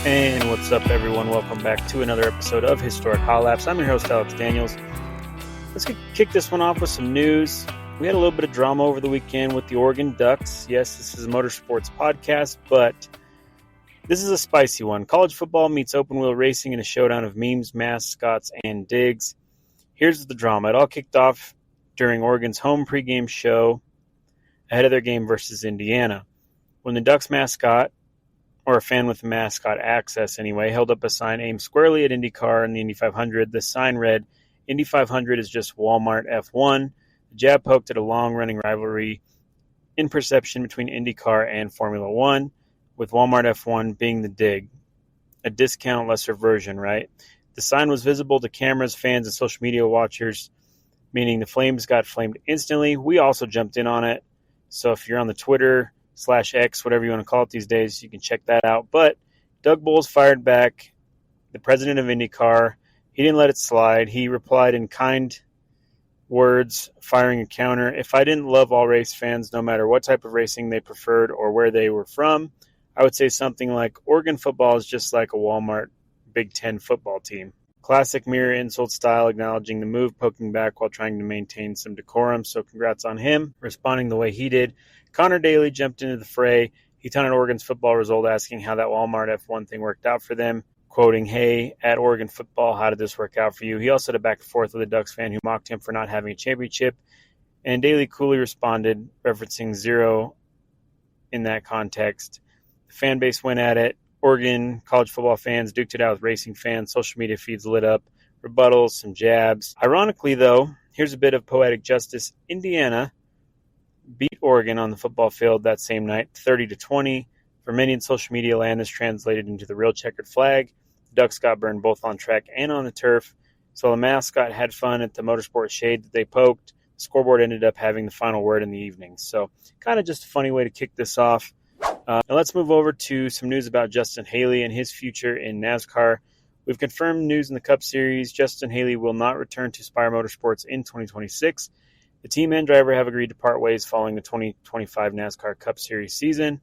And what's up, everyone? Welcome back to another episode of Historic Hot Laps. I'm your host, Alex Daniels. Let's kick this one off with some news. We had a little bit of drama over the weekend with the Oregon Ducks. Yes, this is a motorsports podcast, but this is a spicy one. College football meets open wheel racing in a showdown of memes, mascots, and digs. Here's the drama. It all kicked off during Oregon's home pregame show ahead of their game versus Indiana. When the Ducks mascot, or a fan with mascot access anyway, held up a sign aimed squarely at IndyCar and the Indy 500. The sign read, Indy 500 is just Walmart F1. The jab poked at a long-running rivalry in perception between IndyCar and Formula One, with Walmart F1 being the dig. A discount lesser version, right? The sign was visible to cameras, fans, and social media watchers, meaning the flames got flamed instantly. We also jumped in on it. So if you're on the Twitter/X, whatever you want to call it these days, you can check that out. But Doug Bowles fired back, the president of IndyCar. He didn't let it slide. He replied in kind words, firing a counter. If I didn't love all race fans, no matter what type of racing they preferred or where they were from, I would say something like, Oregon football is just like a Walmart Big Ten football team. Classic mirror insult style, acknowledging the move, poking back while trying to maintain some decorum. So congrats on him, responding the way he did. Connor Daly jumped into the fray. He taunted Oregon's football result, asking how that Walmart F1 thing worked out for them, quoting, hey, at Oregon football, how did this work out for you? He also had a back and forth with a Ducks fan who mocked him for not having a championship, and Daly coolly responded, referencing zero in that context. The fan base went at it. Oregon college football fans duked it out with racing fans. Social media feeds lit up. Rebuttals, some jabs. Ironically, though, here's a bit of poetic justice. Indiana beat Oregon on the football field that same night, 30-20. For many in social media land, this translated into the real checkered flag. The Ducks got burned both on track and on the turf. So the mascot had fun at the motorsport shade that they poked. The scoreboard ended up having the final word in the evening. So kind of just a funny way to kick this off. Now let's move over to some news about Justin Haley and his future in NASCAR. We've confirmed news in the Cup Series. Justin Haley will not return to Spire Motorsports in 2026. The team and driver have agreed to part ways following the 2025 NASCAR Cup Series season.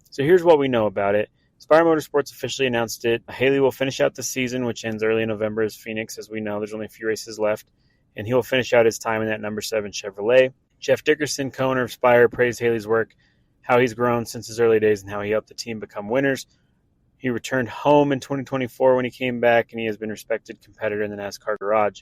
So here's what we know about it. Spire Motorsports officially announced it. Haley will finish out the season, which ends early in November as Phoenix. As we know, there's only a few races left. And he'll finish out his time in that number 7 Chevrolet. Jeff Dickerson, co-owner of Spire, praised Haley's work, how he's grown since his early days, and how he helped the team become winners. He returned home in 2024 when he came back, and he has been a respected competitor in the NASCAR garage.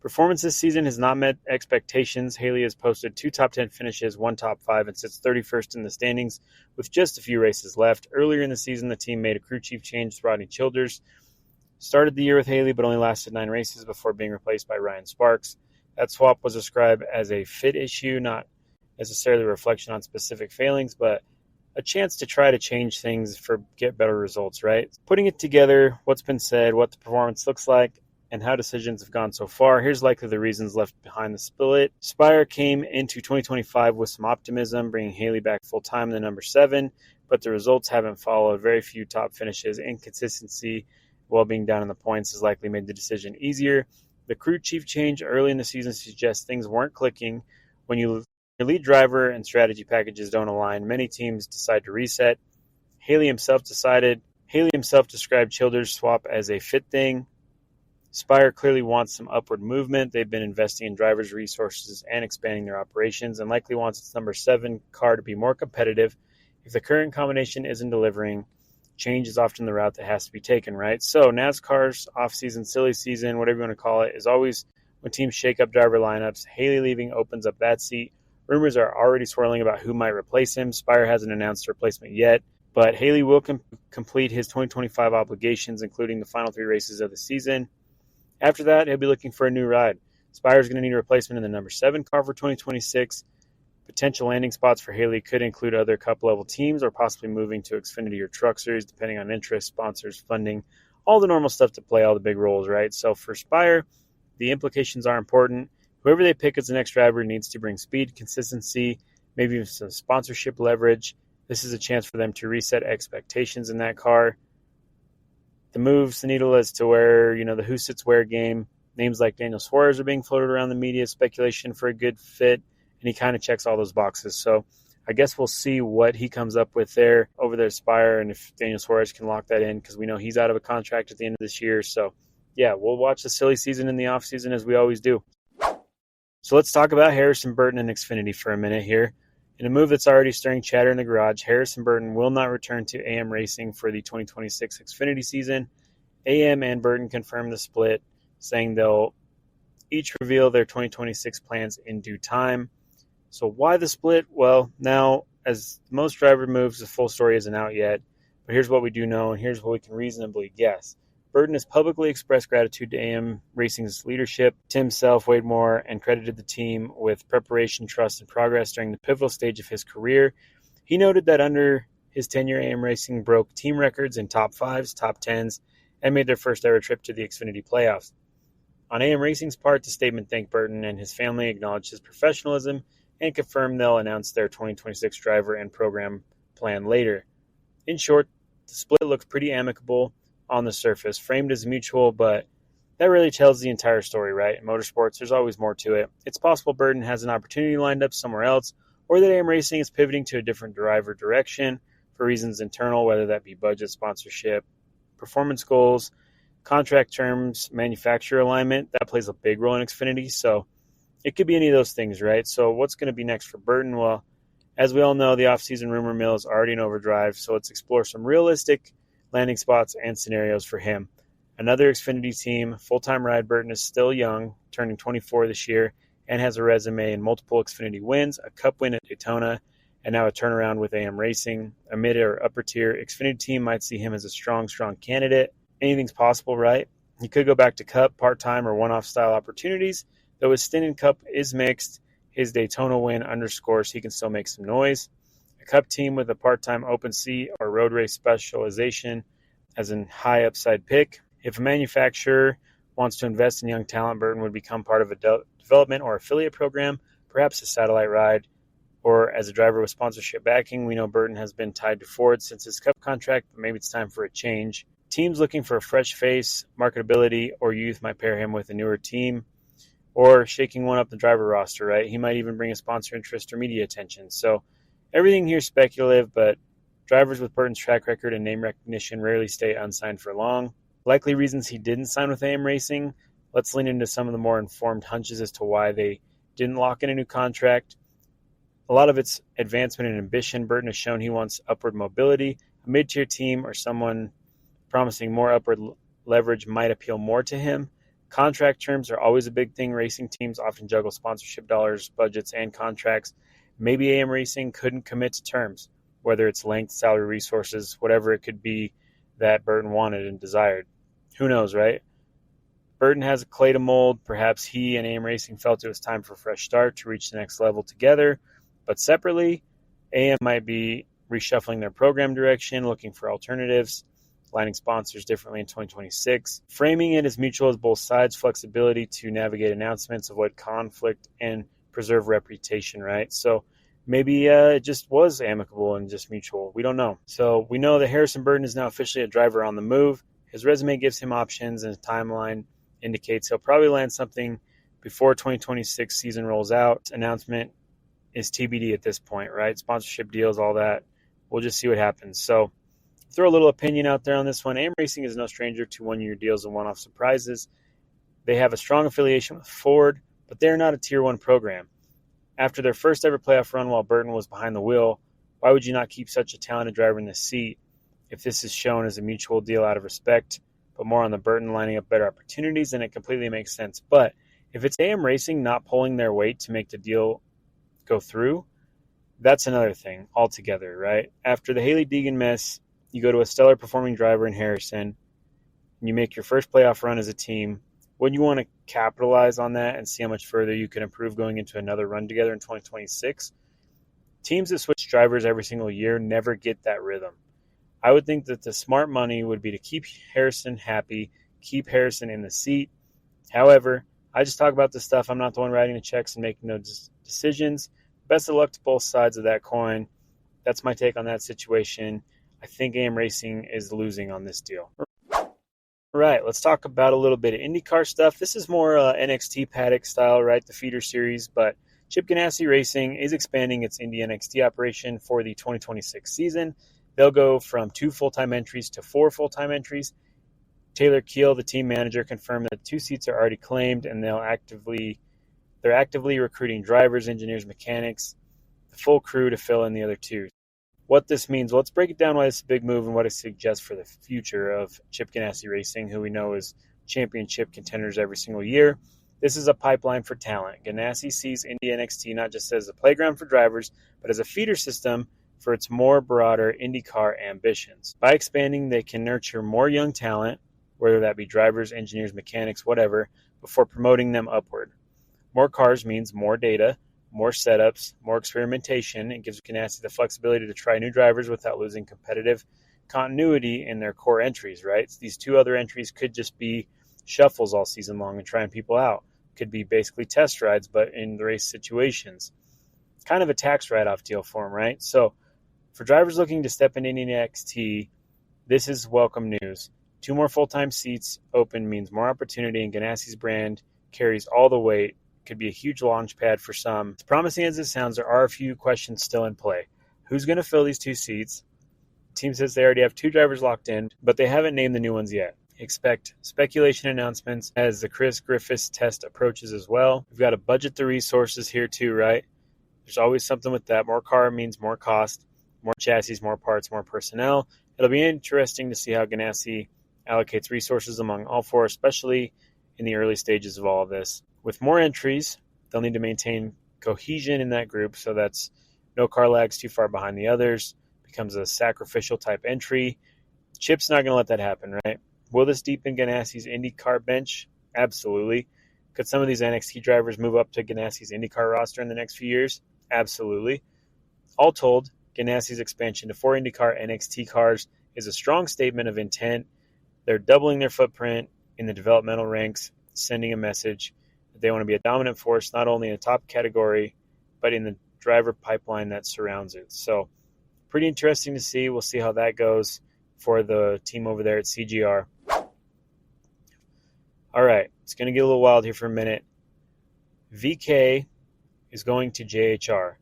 Performance this season has not met expectations. Haley has posted 2 top 10 finishes, 1 top 5, and sits 31st in the standings with just a few races left. Earlier in the season, the team made a crew chief change with Rodney Childers. Started the year with Haley, but only lasted 9 races before being replaced by Ryan Sparks. That swap was described as a fit issue, not necessarily a reflection on specific failings, but a chance to try to change things for get better results, right? Putting it together, what's been said, what the performance looks like, and how decisions have gone so far. Here's likely the reasons left behind the split. Spire came into 2025 with some optimism, bringing Haley back full-time in the number 7, but the results haven't followed. Very few top finishes. Inconsistency while being down in the points has likely made the decision easier. The crew chief change early in the season suggests things weren't clicking. When your lead driver and strategy packages don't align, many teams decide to reset. Haley himself described Childers' swap as a fit thing. Spire clearly wants some upward movement. They've been investing in drivers' resources and expanding their operations, and likely wants its number 7 car to be more competitive. If the current combination isn't delivering, change is often the route that has to be taken, right? So NASCAR's off-season, silly season, whatever you want to call it, is always when teams shake up driver lineups. Haley leaving opens up that seat. Rumors are already swirling about who might replace him. Spire hasn't announced a replacement yet, but Haley will complete his 2025 obligations, including the final 3 races of the season. After that, he'll be looking for a new ride. Spire's going to need a replacement in the number 7 car for 2026. Potential landing spots for Haley could include other Cup-level teams or possibly moving to Xfinity or Truck Series, depending on interest, sponsors, funding, all the normal stuff to play all the big roles, right? So for Spire, the implications are important. Whoever they pick as the next driver needs to bring speed, consistency, maybe even some sponsorship leverage. This is a chance for them to reset expectations in that car. The moves the needle as to where, the who sits where game. Names like Daniel Suarez are being floated around the media, speculation for a good fit, and he kind of checks all those boxes. So I guess we'll see what he comes up with there over there at Spire, and if Daniel Suarez can lock that in, because we know he's out of a contract at the end of this year. So, yeah, we'll watch the silly season in the offseason as we always do. So let's talk about Harrison Burton and Xfinity for a minute here. In a move that's already stirring chatter in the garage, Harrison Burton will not return to AM Racing for the 2026 Xfinity season. AM and Burton confirmed the split, saying they'll each reveal their 2026 plans in due time. So why the split? Well, now, as most driver moves, the full story isn't out yet. But here's what we do know, and here's what we can reasonably guess. Burton has publicly expressed gratitude to AM Racing's leadership, to himself, Wade Moore, and credited the team with preparation, trust, and progress during the pivotal stage of his career. He noted that under his tenure, AM Racing broke team records in top 5s, top 10s, and made their first ever trip to the Xfinity playoffs. On AM Racing's part, the statement thanked Burton and his family, acknowledged his professionalism, and confirmed they'll announce their 2026 driver and program plan later. In short, the split looks pretty amicable on the surface, framed as mutual, but that really tells the entire story, right? In motorsports, there's always more to it. It's possible Burton has an opportunity lined up somewhere else, or that AM Racing is pivoting to a different driver direction for reasons internal, whether that be budget, sponsorship, performance goals, contract terms, manufacturer alignment. That plays a big role in Xfinity, so it could be any of those things, right? So what's going to be next for Burton? Well, as we all know, the offseason rumor mill is already in overdrive, so let's explore some realistic landing spots and scenarios for him. Another Xfinity team, full-time ride. Burton is still young, turning 24 this year, and has a resume in multiple Xfinity wins, a Cup win at Daytona, and now a turnaround with AM Racing. A mid or upper tier Xfinity team might see him as a strong candidate. Anything's possible, right? He could go back to Cup, part-time, or one-off style opportunities. Though his stint in Cup is mixed, his Daytona win underscores he can still make some noise. A Cup team with a part-time open seat or road race specialization as a high upside pick. If a manufacturer wants to invest in young talent, Burton would become part of a development or affiliate program, perhaps a satellite ride, or as a driver with sponsorship backing. We know Burton has been tied to Ford since his Cup contract, but maybe it's time for a change. Teams looking for a fresh face, marketability, or youth might pair him with a newer team, or shaking one up the driver roster, right? He might even bring a sponsor interest or media attention. So everything here is speculative, but drivers with Burton's track record and name recognition rarely stay unsigned for long. Likely reasons he didn't sign with AM Racing. Let's lean into some of the more informed hunches as to why they didn't lock in a new contract. A lot of it's advancement and ambition. Burton has shown he wants upward mobility. A mid-tier team or someone promising more upward leverage might appeal more to him. Contract terms are always a big thing. Racing teams often juggle sponsorship dollars, budgets, and contracts. Maybe AM Racing couldn't commit to terms, whether it's length, salary, resources, whatever it could be that Burton wanted and desired. Who knows, right? Burton has a clay to mold. Perhaps he and AM Racing felt it was time for a fresh start to reach the next level together. But separately, AM might be reshuffling their program direction, looking for alternatives, lining sponsors differently in 2026. Framing it as mutual as both sides, flexibility to navigate announcements, avoid conflict, and preserve reputation, right? So maybe it just was amicable and just mutual. We don't know. So we know that Harrison Burton is now officially a driver on the move. His resume gives him options, and his timeline indicates he'll probably land something before 2026 season rolls out. Announcement is TBD at this point, right? Sponsorship deals, all that. We'll just see what happens. So throw a little opinion out there on this one. AM Racing is no stranger to one-year deals and one-off surprises. They have a strong affiliation with Ford, but they're not a Tier 1 program. After their first ever playoff run while Burton was behind the wheel, why would you not keep such a talented driver in the seat if this is shown as a mutual deal out of respect, but more on the Burton lining up better opportunities, then it completely makes sense. But if it's AM Racing not pulling their weight to make the deal go through, that's another thing altogether, right? After the Hailie Deegan mess, you go to a stellar performing driver in Harrison, and you make your first playoff run as a team. Wouldn't you want to capitalize on that and see how much further you can improve going into another run together in 2026? Teams that switch drivers every single year never get that rhythm. I would think that the smart money would be to keep Harrison happy, keep Harrison in the seat. However, I just talk about this stuff. I'm not the one writing the checks and making those decisions. Best of luck to both sides of that coin. That's my take on that situation. I think AM Racing is losing on this deal. All right, let's talk about a little bit of IndyCar stuff. This is more NXT paddock style, right? The feeder series, but Chip Ganassi Racing is expanding its Indy NXT operation for the 2026 season. They'll go from 2 full-time entries to 4 full-time entries. Taylor Keel, the team manager, confirmed that 2 seats are already claimed, and they're actively recruiting drivers, engineers, mechanics, the full crew to fill in the other 2. What this means, well, let's break it down why this is a big move and what it suggests for the future of Chip Ganassi Racing, who we know is championship contenders every single year. This is a pipeline for talent. Ganassi sees Indy NXT not just as a playground for drivers, but as a feeder system for its more broader IndyCar ambitions. By expanding, they can nurture more young talent, whether that be drivers, engineers, mechanics, whatever, before promoting them upward. More cars means more data, more setups, more experimentation. It gives Ganassi the flexibility to try new drivers without losing competitive continuity in their core entries, right? So these 2 other entries could just be shuffles all season long and trying people out. Could be basically test rides, but in the race situations. Kind of a tax write-off deal for them, right? So for drivers looking to step into Indy NXT, this is welcome news. 2 more full-time seats open means more opportunity, and Ganassi's brand carries all the weight. Could be a huge launch pad for some. As promising as it sounds, there are a few questions still in play. Who's going to fill these 2 seats? The team says they already have 2 drivers locked in, but they haven't named the new ones yet. Expect speculation announcements as the Chris Griffiths test approaches as well. We've got to budget the resources here too, right? There's always something with that. More car means more cost, more chassis, more parts, more personnel. It'll be interesting to see how Ganassi allocates resources among all 4, especially in the early stages of all of this. With more entries, they'll need to maintain cohesion in that group, so that's no car lags too far behind the others, becomes a sacrificial type entry. Chip's not going to let that happen, right? Will this deepen Ganassi's IndyCar bench? Absolutely. Could some of these NXT drivers move up to Ganassi's IndyCar roster in the next few years? Absolutely. All told, Ganassi's expansion to 4 IndyCar NXT cars is a strong statement of intent. They're doubling their footprint in the developmental ranks, sending a message that they want to be a dominant force, not only in the top category, but in the driver pipeline that surrounds it. So pretty interesting to see. We'll see how that goes for the team over there at CGR. All right, it's going to get a little wild here for a minute. VK is going to JHR.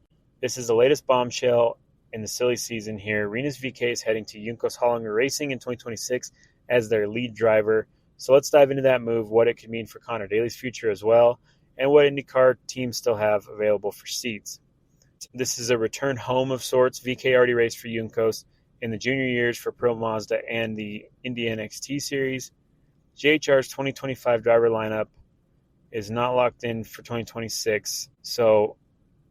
This is the latest bombshell in the silly season here. Rinus VK is heading to Juncos Hollinger Racing in 2026 as their lead driver. So let's dive into that move, what it could mean for Connor Daly's future as well, and what IndyCar teams still have available for seats. This is a return home of sorts. VK already raced for Juncos in the junior years for Pro Mazda and the Indy NXT series. JHR's 2025 driver lineup is not locked in for 2026. So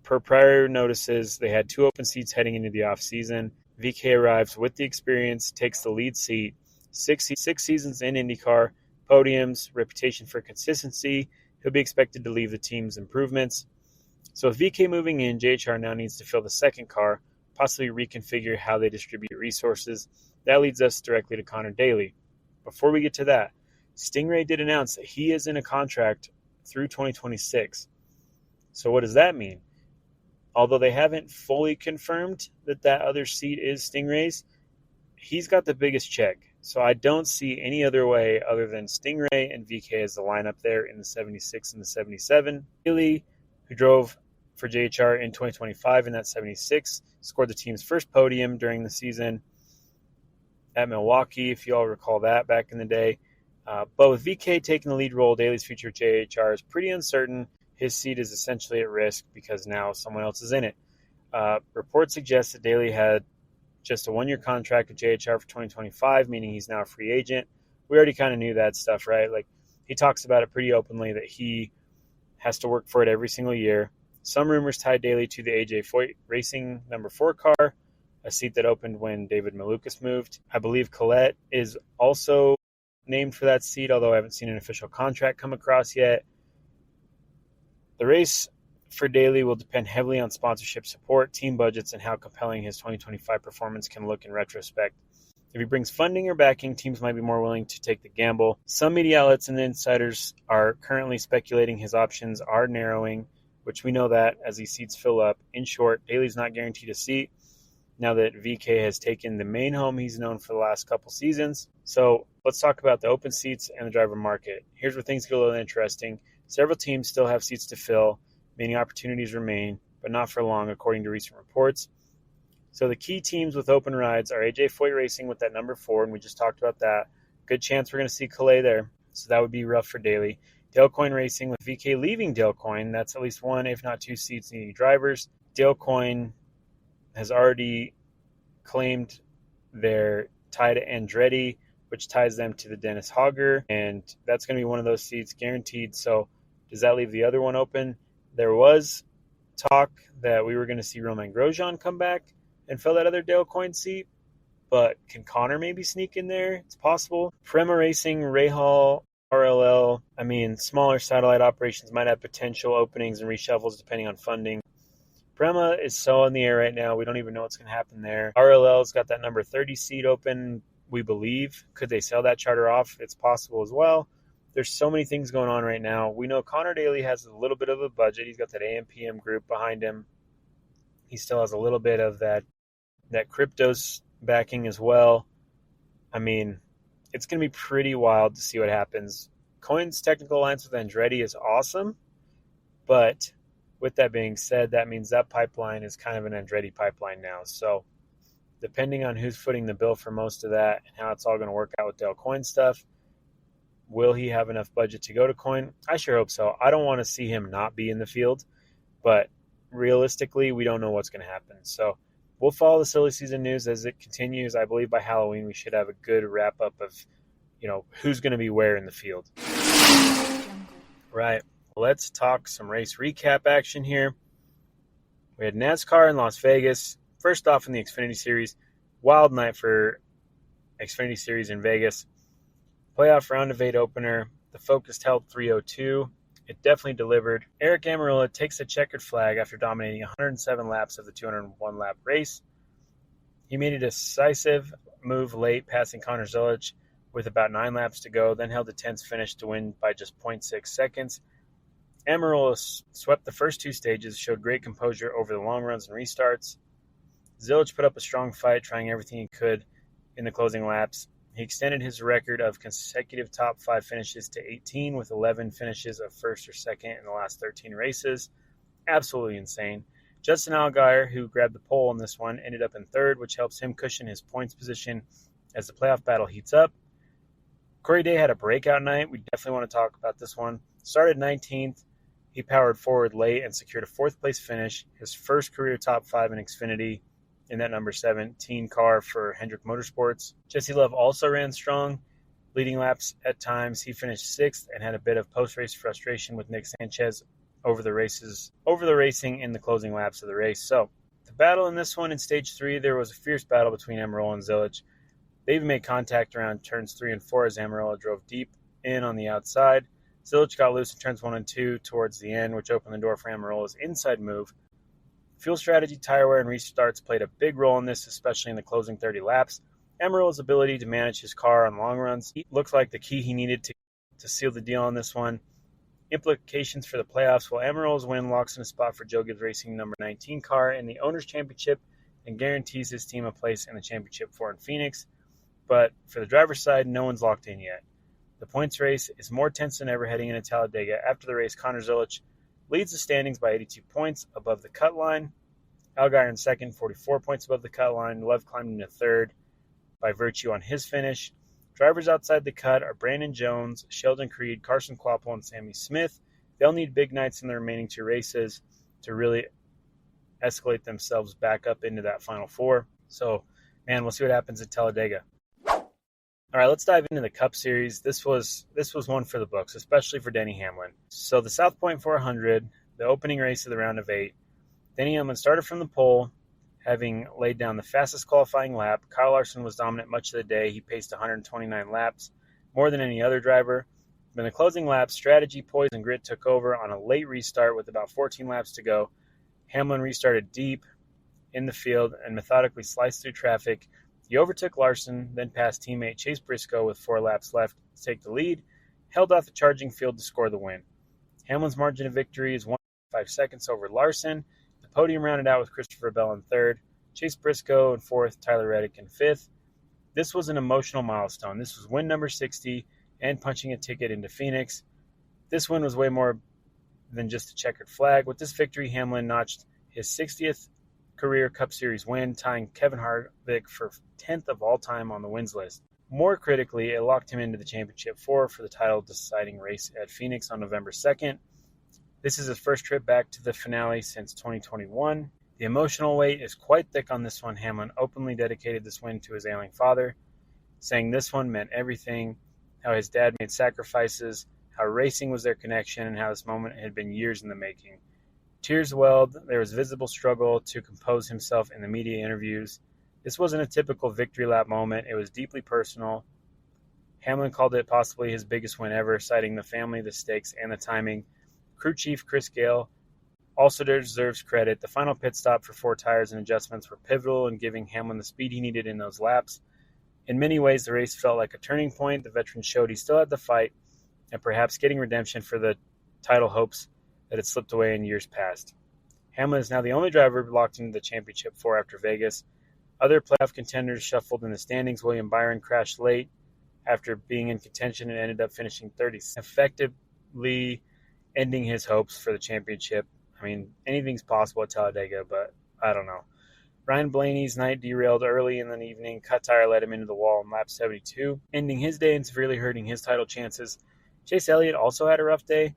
per prior notices, they had 2 open seats heading into the offseason. VK arrives with the experience, takes the lead seat. 6 seasons in IndyCar, podiums, reputation for consistency. He'll be expected to leave the team's improvements. So with VK moving in, JHR now needs to fill the second car, possibly reconfigure how they distribute resources. That leads us directly to Connor Daly. Before we get to that, Stingray did announce that he is in a contract through 2026. So what does that mean? Although they haven't fully confirmed that other seat is Stingray's, he's got the biggest check. So I don't see any other way other than Stingray and VK as the lineup there in the 76 and the 77. Daly, who drove for JHR in 2025 in that 76, scored the team's first podium during the season at Milwaukee, if you all recall that back in the day. But with VK taking the lead role, Daly's future at JHR is pretty uncertain. His seat is essentially at risk because now someone else is in it. Reports suggest that Daly had just a 1-year contract with JHR for 2025, meaning he's now a free agent. We already kind of knew that stuff, right? Like, he talks about it pretty openly that he has to work for it every single year. Some rumors tied Daly to the AJ Foyt Racing number 4 car, a seat that opened when David Malukas moved. I believe Collette is also named for that seat, although I haven't seen an official contract come across yet. The race for Daly will depend heavily on sponsorship support, team budgets, and how compelling his 2025 performance can look in retrospect. If he brings funding or backing, teams might be more willing to take the gamble. Some media outlets and insiders are currently speculating his options are narrowing, which we know that as these seats fill up. In short, Daly's not guaranteed a seat now that VK has taken the main home he's known for the last couple seasons. So let's talk about the open seats and the driver market. Here's where things get a little interesting. Several teams still have seats to fill. meaning opportunities remain, but not for long, according to recent reports. So the key teams with open rides are AJ Foyt Racing with that number 4, and we just talked about that. Good chance we're going to see Calais there, so that would be rough for Daly. Dale Coyne Racing with VK leaving Dale Coyne. That's at least 1, if not 2 seats needing drivers. Dale Coyne has already claimed their tie to Andretti, which ties them to the Dennis Hogger, and that's going to be one of those seats guaranteed. So does that leave the other one open? There was talk that we were going to see Romain Grosjean come back and fill that other Dale Coyne seat, but can Connor maybe sneak in there? It's possible. Prema Racing, Rahal, RLL, smaller satellite operations might have potential openings and reshuffles depending on funding. Prema is so in the air right now, we don't even know what's going to happen there. RLL's got that number 30 seat open, we believe. Could they sell that charter off? It's possible as well. There's so many things going on right now. We know Connor Daly has a little bit of a budget. He's got that AMPM group behind him. He still has a little bit of that cryptos backing as well. It's going to be pretty wild to see what happens. Coyne's technical alliance with Andretti is awesome, but with that being said, that means that pipeline is kind of an Andretti pipeline now. So depending on who's footing the bill for most of that and how it's all going to work out with Dale Coyne stuff, will he have enough budget to go to Coyne? I sure hope so. I don't want to see him not be in the field, but realistically, we don't know what's going to happen. So we'll follow the silly season news as it continues. I believe by Halloween we should have a good wrap-up of, who's going to be where in the field. Right. Let's talk some race recap action here. We had NASCAR in Las Vegas. First off in the Xfinity Series. Wild night for Xfinity Series in Vegas. Playoff round of 8 opener. The Focus held 302. It definitely delivered. Eric Almirola takes a checkered flag after dominating 107 laps of the 201-lap race. He made a decisive move late, passing Connor Zilisch with about 9 laps to go, then held a tense finish to win by just 0.6 seconds. Almirola swept the first 2 stages, showed great composure over the long runs and restarts. Zilisch put up a strong fight, trying everything he could in the closing laps. He extended his record of consecutive top 5 finishes to 18 with 11 finishes of first or second in the last 13 races. Absolutely insane. Justin Allgaier, who grabbed the pole in this one, ended up in 3rd, which helps him cushion his points position as the playoff battle heats up. Corey Day had a breakout night. We definitely want to talk about this one. Started 19th. He powered forward late and secured a 4th place finish, his first career top 5 in Xfinity in that number 17 car for Hendrick Motorsports. Jesse Love also ran strong, leading laps at times. He finished 6th and had a bit of post-race frustration with Nick Sanchez over the racing in the closing laps of the race. So the battle in this one in stage 3, there was a fierce battle between Almirola and Zilisch. They even made contact around turns 3 and 4 as Almirola drove deep in on the outside. Zilisch got loose in turns 1 and 2 towards the end, which opened the door for Almirola's inside move. Fuel strategy, tire wear, and restarts played a big role in this, especially in the closing 30 laps. Almirola's ability to manage his car on long runs looked like the key he needed to seal the deal on this one. Implications for the playoffs, while Almirola's win locks in a spot for Joe Gibbs Racing number 19 car in the Owners' Championship and guarantees his team a place in the championship 4 in Phoenix. But for the driver's side, no one's locked in yet. The points race is more tense than ever heading into Talladega. After the race, Connor Zilisch leads the standings by 82 points above the cut line. Allgaier in 2nd, 44 points above the cut line. Love climbed into 3rd by virtue on his finish. Drivers outside the cut are Brandon Jones, Sheldon Creed, Carson Kvapil, and Sammy Smith. They'll need big nights in the remaining 2 races to really escalate themselves back up into that Final 4. So, we'll see what happens at Talladega. All right, let's dive into the Cup Series. This was one for the books, especially for Denny Hamlin. So the South Point 400, the opening race of the round of 8, Denny Hamlin started from the pole, having laid down the fastest qualifying lap. Kyle Larson was dominant much of the day. He paced 129 laps, more than any other driver. But in the closing laps, strategy, poise, and grit took over on a late restart with about 14 laps to go. Hamlin restarted deep in the field and methodically sliced through traffic. He overtook Larson, then passed teammate Chase Briscoe with 4 laps left to take the lead, held off the charging field to score the win. Hamlin's margin of victory is 1.5 seconds over Larson. The podium rounded out with Christopher Bell in 3rd, Chase Briscoe in 4th, Tyler Reddick in 5th. This was an emotional milestone. This was win number 60 and punching a ticket into Phoenix. This win was way more than just a checkered flag. With this victory, Hamlin notched his 60th career Cup Series win, tying Kevin Harvick for 10th of all time on the wins list. More critically, it locked him into the championship four for the title deciding race at Phoenix on November 2nd. This is his first trip back to the finale since 2021. The emotional weight is quite thick on this one. Hamlin openly dedicated this win to his ailing father, saying this one meant everything, how his dad made sacrifices, how racing was their connection, and how this moment had been years in the making. Tears welled. There was visible struggle to compose himself in the media interviews. This wasn't a typical victory lap moment. It was deeply personal. Hamlin called it possibly his biggest win ever, citing the family, the stakes, and the timing. Crew chief Chris Gale also deserves credit. The final pit stop for 4 tires and adjustments were pivotal in giving Hamlin the speed he needed in those laps. In many ways, the race felt like a turning point. The veteran showed he still had the fight and perhaps getting redemption for the title hopes that had slipped away in years past. Hamlin is now the only driver locked into the championship four after Vegas. Other playoff contenders shuffled in the standings. William Byron crashed late after being in contention and ended up finishing 30th, effectively ending his hopes for the championship. I mean, anything's possible at Talladega, but I don't know. Ryan Blaney's night derailed early in the evening. Cut tire led him into the wall in lap 72, ending his day and severely hurting his title chances. Chase Elliott also had a rough day.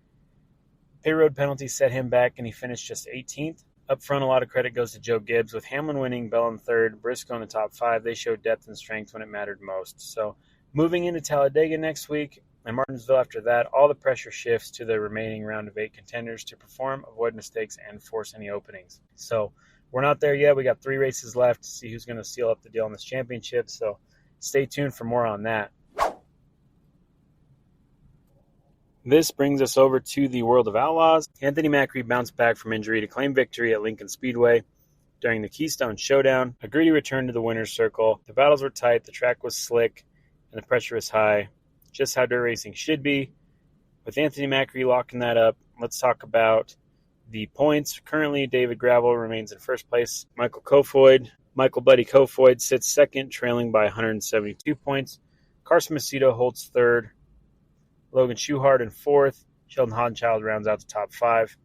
Pit road penalties set him back, and he finished just 18th. Up front, a lot of credit goes to Joe Gibbs. With Hamlin winning, Bell in third, Briscoe in the top 5, they showed depth and strength when it mattered most. So moving into Talladega next week and Martinsville after that, all the pressure shifts to the remaining round of 8 contenders to perform, avoid mistakes, and force any openings. So we're not there yet. We got 3 races left to see who's going to seal up the deal in this championship. So stay tuned for more on that. This brings us over to the world of Outlaws. Anthony Macri bounced back from injury to claim victory at Lincoln Speedway during the Keystone Showdown. A gritty return to the winner's circle. The battles were tight, the track was slick, and the pressure was high. Just how dirt racing should be. With Anthony Macri locking that up, let's talk about the points. Currently, David Gravel remains in first place. Michael Buddy Kofoid sits second, trailing by 172 points. Carson Macedo holds third. Logan Schuchart in fourth. Sheldon Hodchild rounds out the top 5.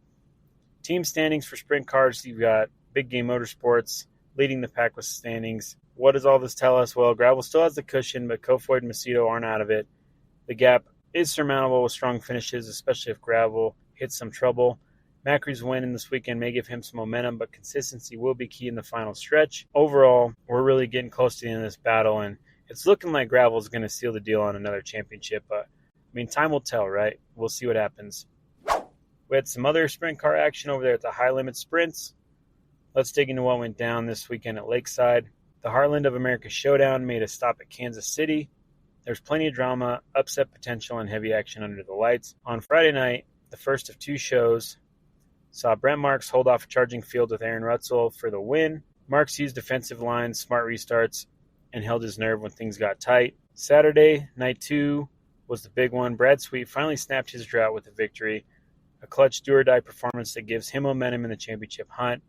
Team standings for sprint cars, you've got Big Game Motorsports leading the pack with standings. What does all this tell us? Well, Gravel still has the cushion, but Kofoid and Macedo aren't out of it. The gap is surmountable with strong finishes, especially if Gravel hits some trouble. Macri's win in this weekend may give him some momentum, but consistency will be key in the final stretch. Overall, we're really getting close to the end of this battle, and it's looking like Gravel is going to seal the deal on another championship, but time will tell, right? We'll see what happens. We had some other sprint car action over there at the High Limit Sprints. Let's dig into what went down this weekend at Lakeside. The Heartland of America Showdown made a stop at Kansas City. There's plenty of drama, upset potential, and heavy action under the lights. On Friday night, the first of 2 shows saw Brent Marks hold off a charging field with Aaron Rutzel for the win. Marks used defensive lines, smart restarts, and held his nerve when things got tight. Saturday, night 2, was the big one. Brad Sweet finally snapped his drought with a victory, a clutch do-or-die performance that gives him momentum in the championship hunt.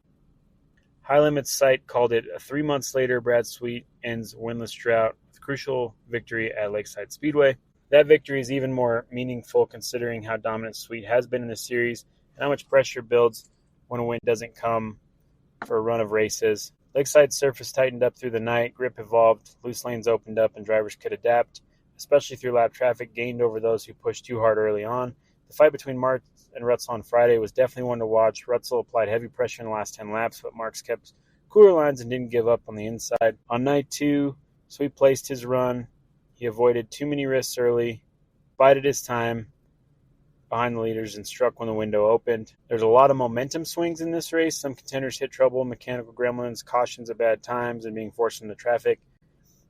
High Limit's site called it a 3 months later. Brad Sweet ends winless drought with a crucial victory at Lakeside Speedway. That victory is even more meaningful considering how dominant Sweet has been in the series and how much pressure builds when a win doesn't come for a run of races. Lakeside surface tightened up through the night, grip evolved, loose lanes opened up, and drivers could adapt, especially through lap traffic, gained over those who pushed too hard early on. The fight between Marks and Rutzel on Friday was definitely one to watch. Rutzel applied heavy pressure in the last 10 laps, but Marks kept cooler lines and didn't give up on the inside. On night 2, Sweet placed his run. He avoided too many risks early, bided his time behind the leaders, and struck when the window opened. There's a lot of momentum swings in this race. Some contenders hit trouble, mechanical gremlins, cautions at bad times, and being forced into traffic.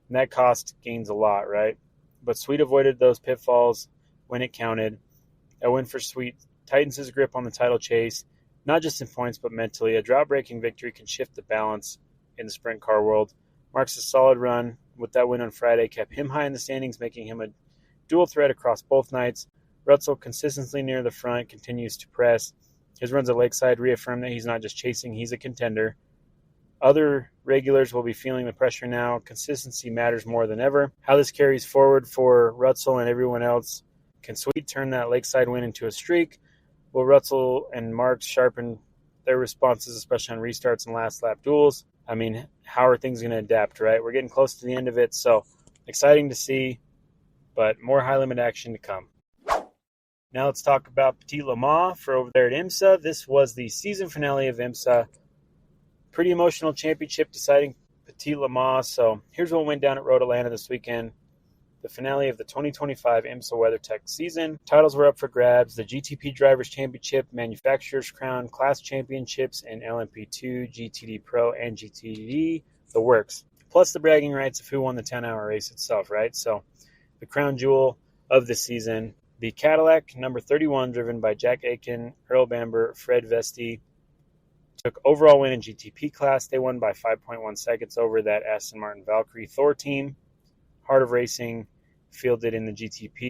And that cost gains a lot, right? But Sweet avoided those pitfalls when it counted. A win for Sweet tightens his grip on the title chase, not just in points but mentally. A drought-breaking victory can shift the balance in the sprint car world. Marks' solid run with that win on Friday kept him high in the standings, making him a dual threat across both nights. Rutzel, consistently near the front, continues to press. His runs at Lakeside reaffirm that he's not just chasing, he's a contender. Other regulars will be feeling the pressure now. Consistency matters more than ever. How this carries forward for Rutzel and everyone else. Can Sweet turn that Lakeside win into a streak, Will Russell and Marks sharpen their responses, especially on restarts and last lap duels? I mean, how are things going to adapt, right? We're getting close to the end of it, so exciting to see, but more high limit action to come. Now let's talk about Petit Le Mans for over there at IMSA. This was the season finale of IMSA. Pretty emotional championship deciding Petit Le Mans. So here's what went down at Road Atlanta this weekend. The finale of the 2025 IMSA WeatherTech season. Titles were up for grabs. The GTP Drivers' Championship, Manufacturers' Crown, Class Championships in LMP2, GTD Pro, and GTD, the works. Plus the bragging rights of who won the 10-hour race itself, right? So the crown jewel of the season. The Cadillac, number 31, driven by Jack Aiken, Earl Bamber, Fred Vesti, took overall win in GTP class. They won by 5.1 seconds over that Aston Martin Valkyrie Thor team. Heart of Racing fielded in the GTP.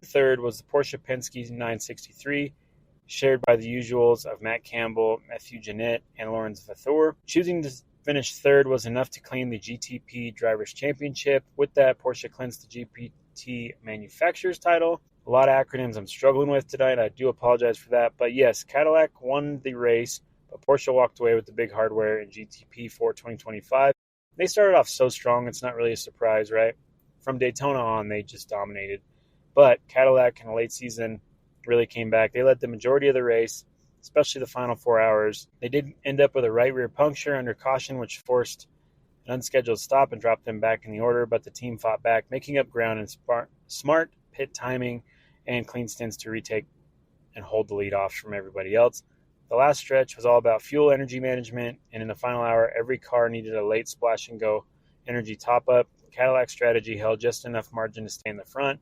Third was the Porsche Penske 963, shared by the usuals of Matt Campbell, Matthew Jeanette, and Lawrence Vathor. Choosing to finish third was enough to claim the GTP Drivers' Championship. With that, Porsche clinched the GPT Manufacturers title. A lot of acronyms I'm struggling with tonight. I do apologize for that. But yes, Cadillac won the race, but Porsche walked away with the big hardware in GTP for 2025. They started off so strong, it's not really a surprise, right? From Daytona on, they just dominated. But Cadillac in the late season really came back. They led the majority of the race, especially the final 4 hours. They did end up with a right rear puncture under caution, which forced an unscheduled stop and dropped them back in the order, but the team fought back, making up ground in smart pit timing and clean stints to retake and hold the lead off from everybody else. The last stretch was all about fuel energy management, and in the final hour, every car needed a late splash and go energy top-up. Cadillac strategy held just enough margin to stay in the front.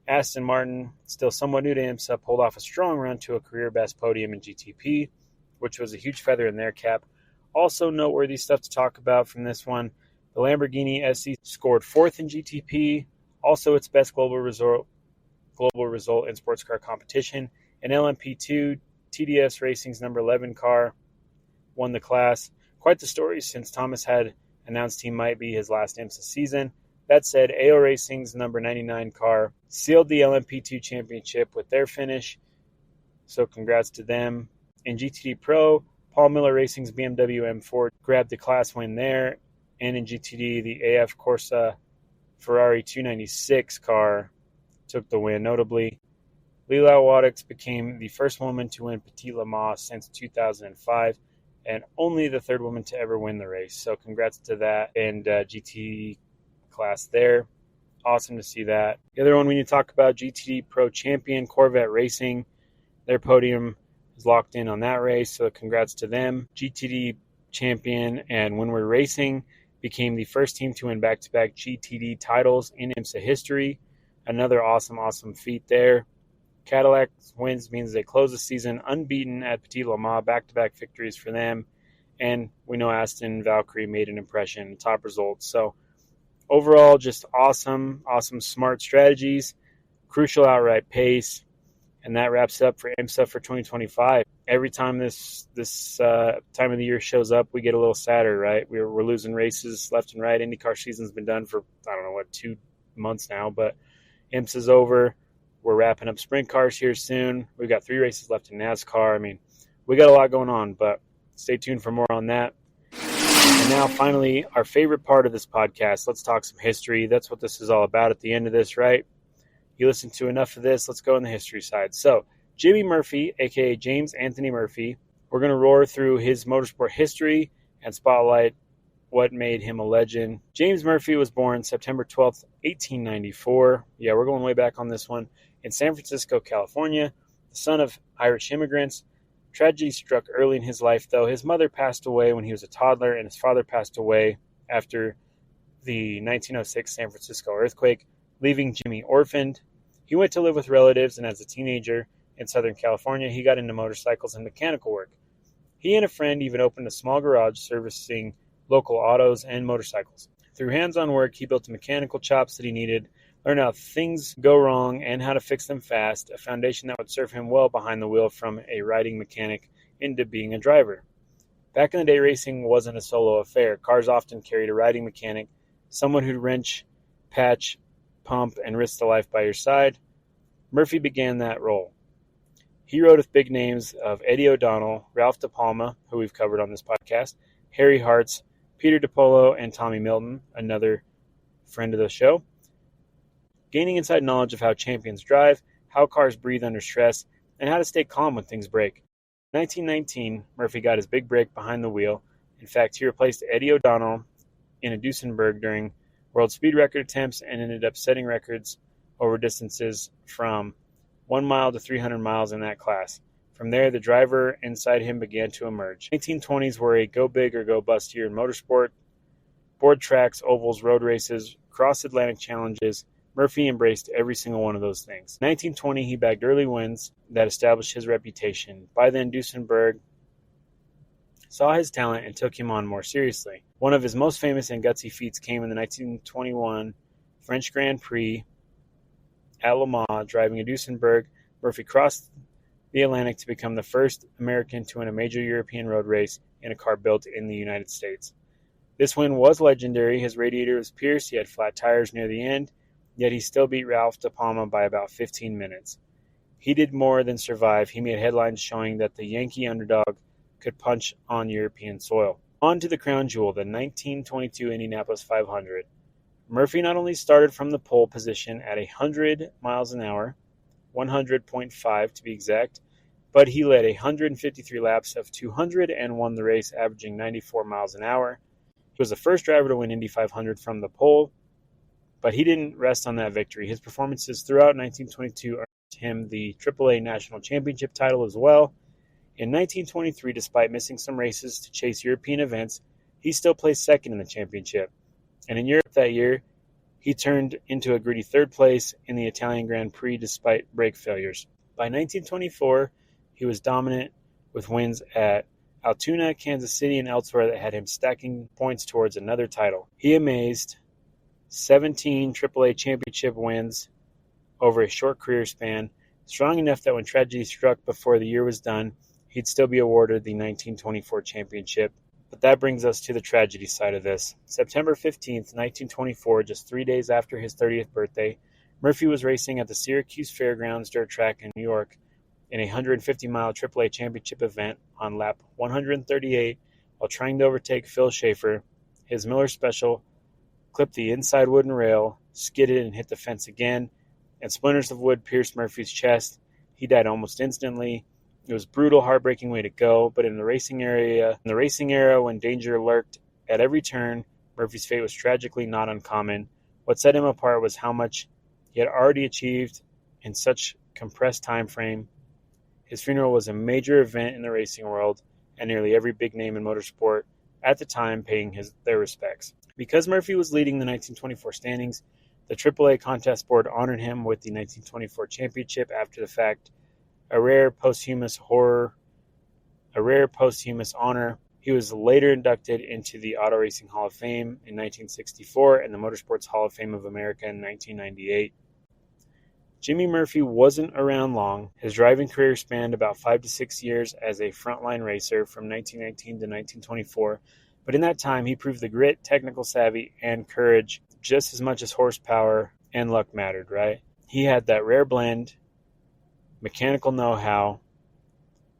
Aston Martin, still somewhat new to IMSA, pulled off a strong run to a career-best podium in GTP, which was a huge feather in their cap. Also noteworthy stuff to talk about from this one. The Lamborghini SE scored fourth in GTP, also its best global result in sports car competition. In LMP2, TDS Racing's number 11 car won the class. Quite the story, since Thomas had announced he might be his last IMSA season. That said, AO Racing's number 99 car sealed the LMP2 championship with their finish, so congrats to them. In GTD Pro, Paul Miller Racing's BMW M4 grabbed the class win there, and in GTD, the AF Corsa Ferrari 296 car took the win. Notably, Leila Waddox became the first woman to win Petit Le Mans since 2005, and only the third woman to ever win the race. So congrats to that and GT class there. Awesome to see that. The other one we need to talk about, GTD Pro Champion Corvette Racing. Their podium is locked in on that race, so congrats to them. GTD Champion and When We're Racing became the first team to win back-to-back GTD titles in IMSA history. Another awesome feat there. Cadillac's wins means they close the season unbeaten at Petit Le Mans, back-to-back victories for them. And we know Aston Valkyrie made an impression, top results. So overall, just awesome, smart strategies, crucial outright pace. And that wraps up for IMSA for 2025. Every time this time of the year shows up, we get a little sadder, right? We're losing races left and right. IndyCar season's been done for, 2 months now, but IMSA's over. We're wrapping up sprint cars here soon. We've got 3 races left in NASCAR. I mean, we got a lot going on, but stay tuned for more on that. And now, finally, our favorite part of this podcast. Let's talk some history. That's what this is all about at the end of this, right? You listen to enough of this, let's go on the history side. So, Jimmy Murphy, a.k.a. James Anthony Murphy, we're going to roar through his motorsport history and spotlight what made him a legend. James Murphy was born September 12th, 1894. Yeah, we're going way back on this one. In San Francisco, California, the son of Irish immigrants. Tragedy struck early in his life, though. His mother passed away when he was a toddler, and his father passed away after the 1906 San Francisco earthquake, leaving Jimmy orphaned. He went to live with relatives, and as a teenager in Southern California, he got into motorcycles and mechanical work. He and a friend even opened a small garage servicing local autos and motorcycles. Through hands-on work, he built the mechanical chops that he needed, learned how things go wrong and how to fix them fast, a foundation that would serve him well behind the wheel from a riding mechanic into being a driver. Back in the day, racing wasn't a solo affair. Cars often carried a riding mechanic, someone who'd wrench, patch, pump, and risk the life by your side. Murphy began that role. He rode with big names of Eddie O'Donnell, Ralph De Palma, who we've covered on this podcast, Harry Hartz, Peter DiPolo, and Tommy Milton, another friend of the show. Gaining inside knowledge of how champions drive, how cars breathe under stress, and how to stay calm when things break. In 1919, Murphy got his big break behind the wheel. In fact, he replaced Eddie O'Donnell in a Duesenberg during world speed record attempts and ended up setting records over distances from 1 mile to 300 miles in that class. From there, the driver inside him began to emerge. 1920s were a go big or go bust year in motorsport. Board tracks, ovals, road races, cross-Atlantic challenges. Murphy embraced every single one of those things. In 1920, he bagged early wins that established his reputation. By then, Duesenberg saw his talent and took him on more seriously. One of his most famous and gutsy feats came in the 1921 French Grand Prix at Le Mans. Driving a Duesenberg, Murphy crossed the Atlantic to become the first American to win a major European road race in a car built in the United States. This win was legendary. His radiator was pierced, he had flat tires near the end, yet he still beat Ralph De Palma by about 15 minutes. He did more than survive. He made headlines showing that the Yankee underdog could punch on European soil. On to the crown jewel, the 1922 Indianapolis 500. Murphy not only started from the pole position at 100 miles an hour, 100.5 to be exact, but he led 153 laps of 200 and won the race, averaging 94 miles an hour. He was the first driver to win Indy 500 from the pole, but he didn't rest on that victory. His performances throughout 1922 earned him the AAA National Championship title as well. In 1923, despite missing some races to chase European events, he still placed second in the championship. And in Europe that year, he turned into a gritty third place in the Italian Grand Prix despite brake failures. By 1924, he was dominant with wins at Altoona, Kansas City, and elsewhere that had him stacking points towards another title. He amazed 17 AAA championship wins over a short career span, strong enough that when tragedy struck before the year was done, he'd still be awarded the 1924 championship. But that brings us to the tragedy side of this. September 15th, 1924, just 3 days after his 30th birthday, Murphy was racing at the Syracuse Fairgrounds dirt track in New York in a 150-mile AAA championship event on lap 138 while trying to overtake Phil Schaefer. His Miller Special clipped the inside wooden rail, skidded and hit the fence again, and splinters of wood pierced Murphy's chest. He died almost instantly. It was a brutal, heartbreaking way to go, but in the racing era, when danger lurked at every turn, Murphy's fate was tragically not uncommon. What set him apart was how much he had already achieved in such compressed time frame. His funeral was a major event in the racing world, and nearly every big name in motorsport at the time paying their respects. Because Murphy was leading the 1924 standings, the AAA Contest Board honored him with the 1924 championship after the fact, a rare posthumous honor. He was later inducted into the Auto Racing Hall of Fame in 1964 and the Motorsports Hall of Fame of America in 1998. Jimmy Murphy wasn't around long. His driving career spanned about 5 to 6 years as a frontline racer from 1919 to 1924, but in that time he proved the grit, technical savvy, and courage just as much as horsepower and luck mattered, right? He had that rare blend, mechanical know-how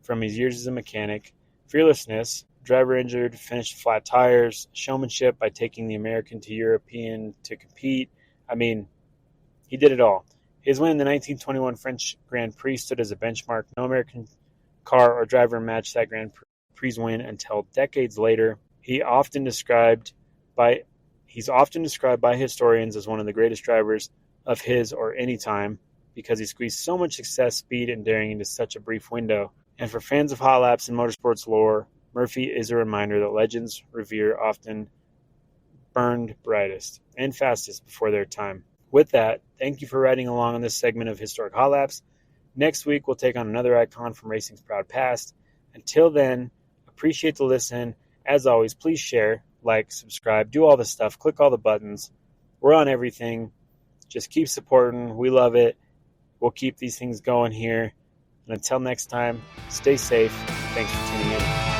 from his years as a mechanic, fearlessness, driver injured, finished flat tires, showmanship by taking the American to European to compete. I mean, he did it all. His win in the 1921 French Grand Prix stood as a benchmark. No American car or driver matched that Grand Prix win until decades later. He's often described by historians as one of the greatest drivers of his or any time because he squeezed so much success, speed, and daring into such a brief window. And for fans of hot laps and motorsports lore, Murphy is a reminder that legends revere often burned brightest and fastest before their time. With that, thank you for riding along on this segment of Historic Hot Laps. Next week, we'll take on another icon from racing's proud past. Until then, appreciate the listen. As always, please share, like, subscribe, do all the stuff, click all the buttons. We're on everything. Just keep supporting. We love it. We'll keep these things going here. And until next time, stay safe. Thanks for tuning in.